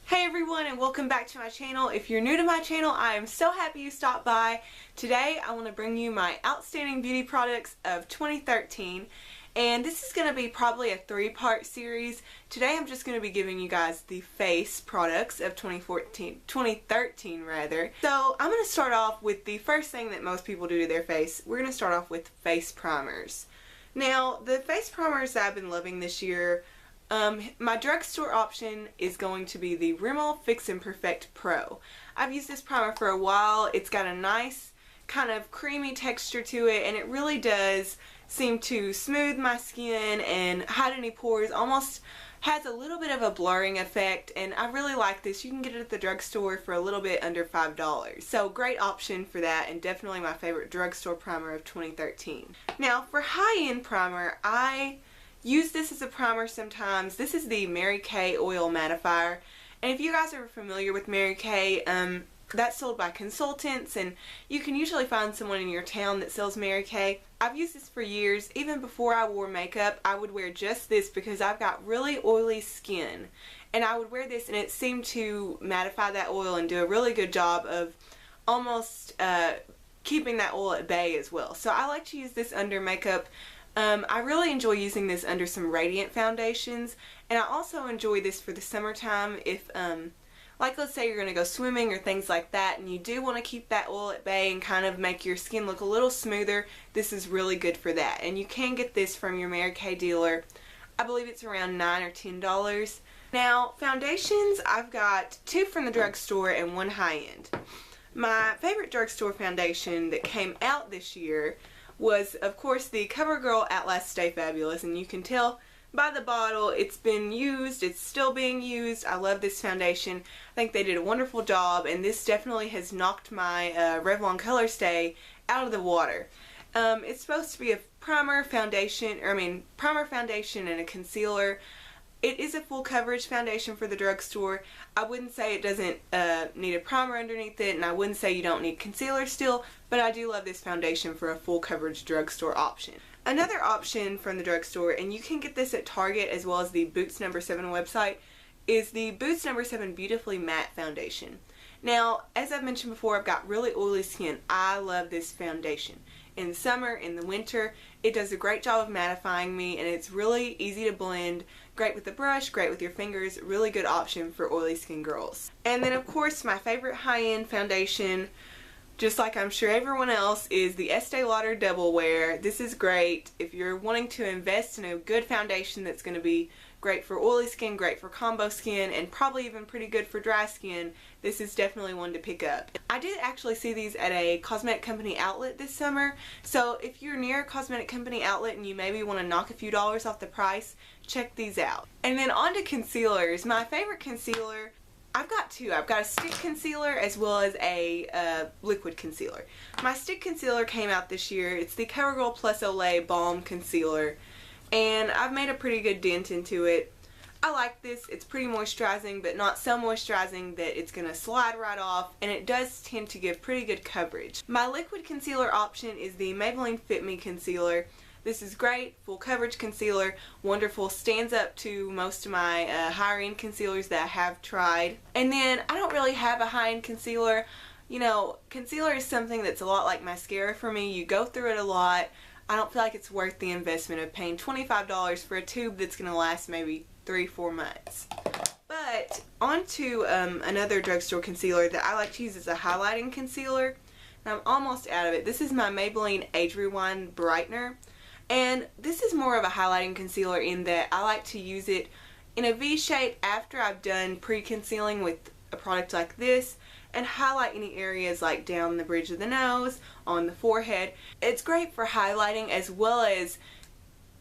Hey everyone, and welcome back to my channel. If you're new to my channel, I am so happy you stopped by. Today I want to bring you my outstanding beauty products of 2013, and this is going to be probably a three-part series. Today I'm just going to be giving you guys the face products of 2013 rather. So I'm going to start off with the first thing that most people do to their face. We're going to start off with face primers. Now, the face primers that I've been loving this year, my drugstore option is going to be the Rimmel Fix and Perfect Pro. I've used this primer for a while. It's got a nice kind of creamy texture to it, and it really does seem to smooth my skin and hide any pores. Almost has a little bit of a blurring effect, and I really like this. You can get it at the drugstore for a little bit under $5. So great option for that, and definitely my favorite drugstore primer of 2013. Now for high-end primer, I use this as a primer sometimes. This is the Mary Kay Oil Mattifier, and if you guys are familiar with Mary Kay, that's sold by consultants, and you can usually find someone in your town that sells Mary Kay. I've used this for years. Even before I wore makeup, I would wear just this because I've got really oily skin, and I would wear this and it seemed to mattify that oil and do a really good job of almost keeping that oil at bay as well. So I like to use this under makeup. I really enjoy using this under some radiant foundations, and I also enjoy this for the summertime if, like let's say you're going to go swimming or things like that, and you do want to keep that oil at bay and kind of make your skin look a little smoother. This is really good for that, and you can get this from your Mary Kay dealer. I believe it's around $9 or $10. Now, foundations, I've got two from the drugstore and one high-end. My favorite drugstore foundation that came out this year was, of course, the CoverGirl Outlast Stay Fabulous, and you can tell by the bottle it's been used, it's still being used. I love this foundation. I think they did a wonderful job, and this definitely has knocked my Revlon Color Stay out of the water. It's supposed to be a primer, foundation, and a concealer. It is a full coverage foundation for the drugstore. I wouldn't say it doesn't need a primer underneath it, and I wouldn't say you don't need concealer still, but I do love this foundation for a full coverage drugstore option. Another option from the drugstore, and you can get this at Target as well as the Boots No. 7 website, is the Boots No. 7 Beautifully Matte Foundation. Now, as I've mentioned before, I've got really oily skin. I love this foundation. In summer, in the winter, it does a great job of mattifying me, and it's really easy to blend. Great with the brush, great with your fingers, really good option for oily skin girls. And then of course my favorite high-end foundation, just like I'm sure everyone else, is the Estee Lauder Double Wear. This is great if you're wanting to invest in a good foundation that's going to be great for oily skin, great for combo skin, and probably even pretty good for dry skin. This is definitely one to pick up. I did actually see these at a cosmetic company outlet this summer, so if you're near a cosmetic company outlet and you maybe want to knock a few dollars off the price, check these out. And then on to concealers. My favorite concealer, I've got two. I've got a stick concealer as well as a liquid concealer. My stick concealer came out this year. It's the CoverGirl Plus Olay Balm Concealer, and I've made a pretty good dent into it. I like this. It's pretty moisturizing, but not so moisturizing that it's going to slide right off, and it does tend to give pretty good coverage. My liquid concealer option is the Maybelline Fit Me Concealer. This is great, full coverage concealer, wonderful, stands up to most of my higher end concealers that I have tried. And then I don't really have a high end concealer. You know, concealer is something that's a lot like mascara for me. You go through it a lot. I don't feel like it's worth the investment of paying $25 for a tube that's going to last maybe 3-4 months. But on to another drugstore concealer that I like to use as a highlighting concealer. And I'm almost out of it. This is my Maybelline Age Rewind Brightener. And this is more of a highlighting concealer in that I like to use it in a V shape after I've done pre-concealing with a product like this, and highlight any areas like down the bridge of the nose, on the forehead. It's great for highlighting as well as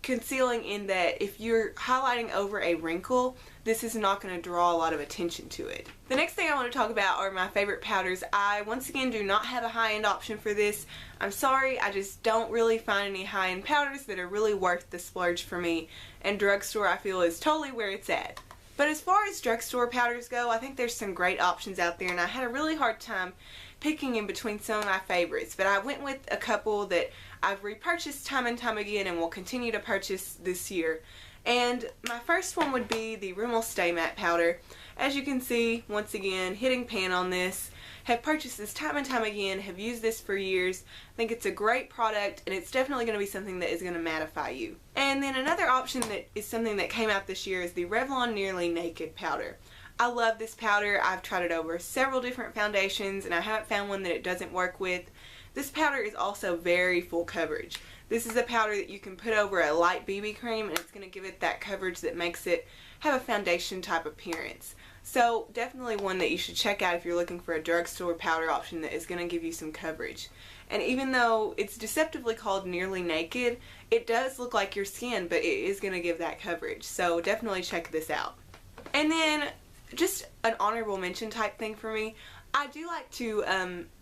concealing, in that if you're highlighting over a wrinkle, this is not going to draw a lot of attention to it. The next thing I want to talk about are my favorite powders. I once again do not have a high-end option for this. I'm sorry, I just don't really find any high-end powders that are really worth the splurge for me, and drugstore I feel is totally where it's at. But as far as drugstore powders go, I think there's some great options out there, and I had a really hard time picking in between some of my favorites, but I went with a couple that I've repurchased time and time again and will continue to purchase this year. And my first one would be the Rimmel Stay Matte Powder. As you can see, once again, hitting pan on this. Have purchased this time and time again, have used this for years. I think it's a great product, and it's definitely going to be something that is going to mattify you. And then another option that is something that came out this year is the Revlon Nearly Naked Powder. I love this powder. I've tried it over several different foundations, and I haven't found one that it doesn't work with. This powder is also very full coverage. This is a powder that you can put over a light BB cream, and it's going to give it that coverage that makes it have a foundation type appearance. So definitely one that you should check out if you're looking for a drugstore powder option that is going to give you some coverage. And even though it's deceptively called Nearly Naked, it does look like your skin, but it is going to give that coverage. So definitely check this out. And then just an honorable mention type thing for me, I do like to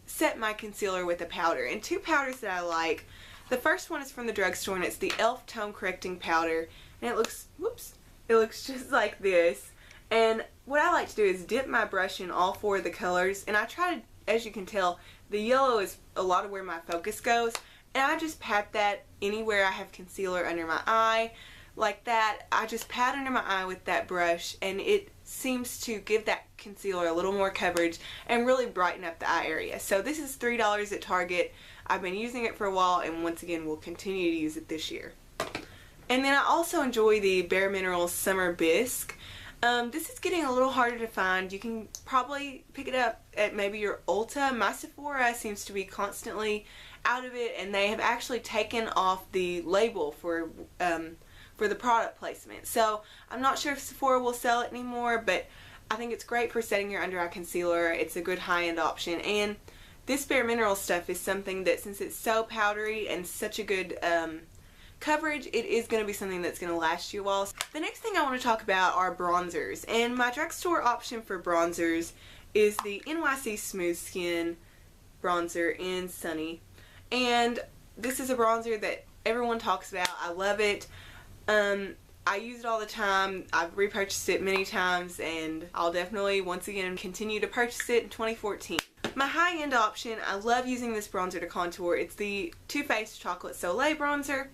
set my concealer with a powder. And two powders that I like. The first one is from the drugstore, and it's the e.l.f. Tone Correcting Powder. And it looks just like this. And what I like to do is dip my brush in all four of the colors, and I try to, as you can tell, the yellow is a lot of where my focus goes, and I just pat that anywhere I have concealer under my eye, like that. I just pat under my eye with that brush, and it seems to give that concealer a little more coverage and really brighten up the eye area. So this is $3 at Target. I've been using it for a while, and once again will continue to use it this year. And then I also enjoy the Bare Minerals Summer Bisque. This is getting a little harder to find. You can probably pick it up at maybe your Ulta. My Sephora seems to be constantly out of it, and they have actually taken off the label for the product placement. So I'm not sure if Sephora will sell it anymore, but I think it's great for setting your under eye concealer. It's a good high-end option, and this Bare Minerals stuff is something that, since it's so powdery and such a good coverage, it is going to be something that's going to last you a while. The next thing I want to talk about are bronzers, and my drugstore option for bronzers is the NYC Smooth Skin bronzer in Sunny, and this is a bronzer that everyone talks about. I love it. I use it all the time. I've repurchased it many times, and I'll definitely once again continue to purchase it in 2014. My high-end option, I love using this bronzer to contour. It's the Too Faced Chocolate Soleil bronzer.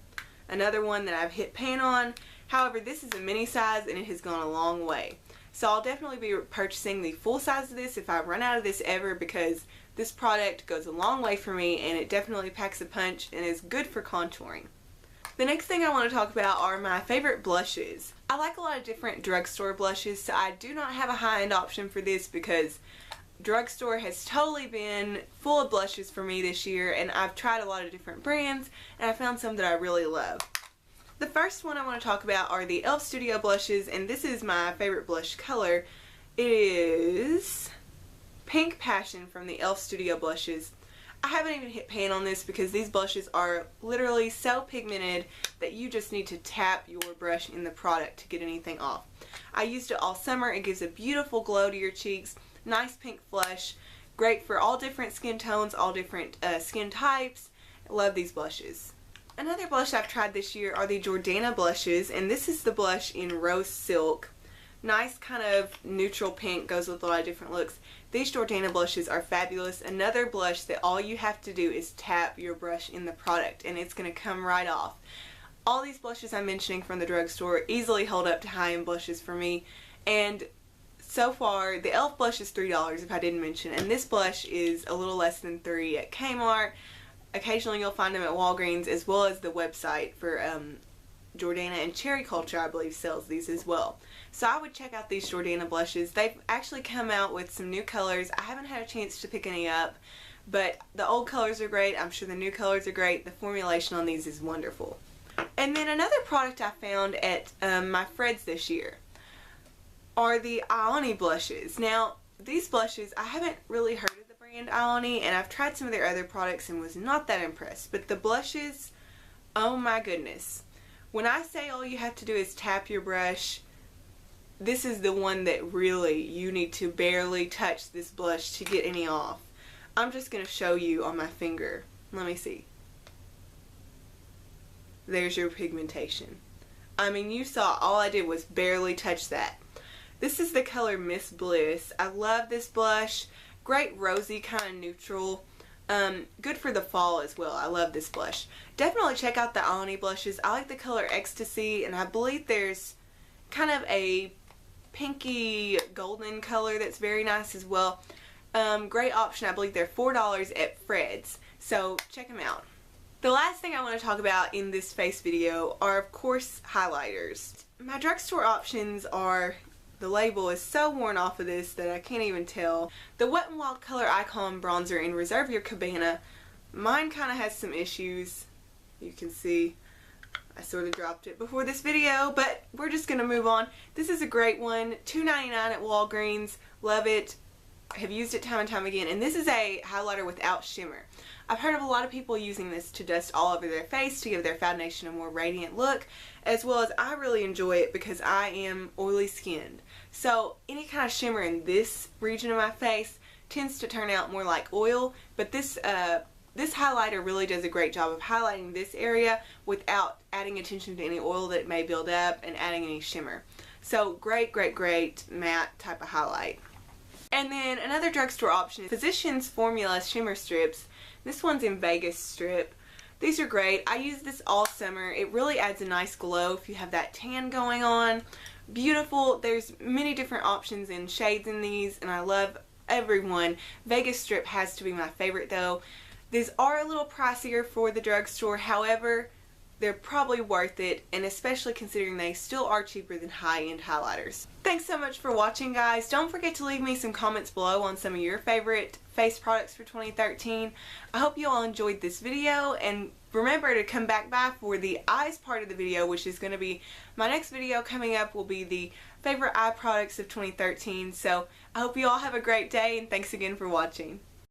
Another one that I've hit pan on. However, this is a mini size, and it has gone a long way. So I'll definitely be purchasing the full size of this if I run out of this ever, because this product goes a long way for me, and it definitely packs a punch and is good for contouring. The next thing I want to talk about are my favorite blushes. I like a lot of different drugstore blushes, so I do not have a high-end option for this because drugstore has totally been full of blushes for me this year, and I've tried a lot of different brands, and I found some that I really love. The first one I want to talk about are the e.l.f. Studio blushes, and this is my favorite blush color. It is Pink Passion from the e.l.f. Studio blushes. I haven't even hit pan on this because these blushes are literally so pigmented that you just need to tap your brush in the product to get anything off. I used it all summer. It gives a beautiful glow to your cheeks. Nice pink flush, great for all different skin tones, all different skin types. I love these blushes. Another blush I've tried this year are the Jordana blushes, and this is the blush in Rose Silk. Nice kind of neutral pink, goes with a lot of different looks. These Jordana blushes are fabulous. Another blush that all you have to do is tap your brush in the product, and it's going to come right off. All these blushes I'm mentioning from the drugstore easily hold up to high-end blushes for me, and so far, the e.l.f. blush is $3 if I didn't mention, and this blush is a little less than $3 at Kmart. Occasionally you'll find them at Walgreens, as well as the website for Jordana, and Cherry Culture, I believe, sells these as well. So I would check out these Jordana blushes. They've actually come out with some new colors. I haven't had a chance to pick any up, but the old colors are great. I'm sure the new colors are great. The formulation on these is wonderful. And then another product I found at my Fred's this year are the e.l.f. blushes. Now, these blushes, I haven't really heard of the brand e.l.f., and I've tried some of their other products and was not that impressed. But the blushes, oh my goodness. When I say all you have to do is tap your brush, this is the one that really you need to barely touch this blush to get any off. I'm just going to show you on my finger. Let me see. There's your pigmentation. I mean, you saw all I did was barely touch that. This is the color Miss Bliss. I love this blush. Great rosy kind of neutral. Good for the fall as well. I love this blush. Definitely check out the Melanie blushes. I like the color Ecstasy, and I believe there's kind of a pinky golden color that's very nice as well. Great option. I believe they're $4 at Fred's, so check them out. The last thing I want to talk about in this face video are, of course, highlighters. My drugstore options are, the label is so worn off of this that I can't even tell. The Wet n Wild Color Icon Bronzer in Reserve Your Cabana. Mine kind of has some issues. You can see I sort of dropped it before this video, but we're just going to move on. This is a great one. $2.99 at Walgreens. Love it. Have used it time and time again, and this is a highlighter without shimmer. I've heard of a lot of people using this to dust all over their face to give their foundation a more radiant look, as well as I really enjoy it because I am oily skinned. So any kind of shimmer in this region of my face tends to turn out more like oil, but this highlighter really does a great job of highlighting this area without adding attention to any oil that may build up and adding any shimmer. So great, great, great matte type of highlight. And then another drugstore option is Physicians Formula Shimmer Strips. This one's in Vegas strip. These are great. I use this all summer. It really adds a nice glow if you have that tan going on. Beautiful. There's many different options and shades in these, and I love every one. Vegas strip has to be my favorite though. These are a little pricier for the drugstore, however, they're probably worth it, and especially considering they still are cheaper than high-end highlighters. Thanks so much for watching, guys. Don't forget to leave me some comments below on some of your favorite face products for 2013. I hope you all enjoyed this video, and remember to come back by for the eyes part of the video, which is going to be my next video coming up will be the favorite eye products of 2013. So I hope you all have a great day, and thanks again for watching.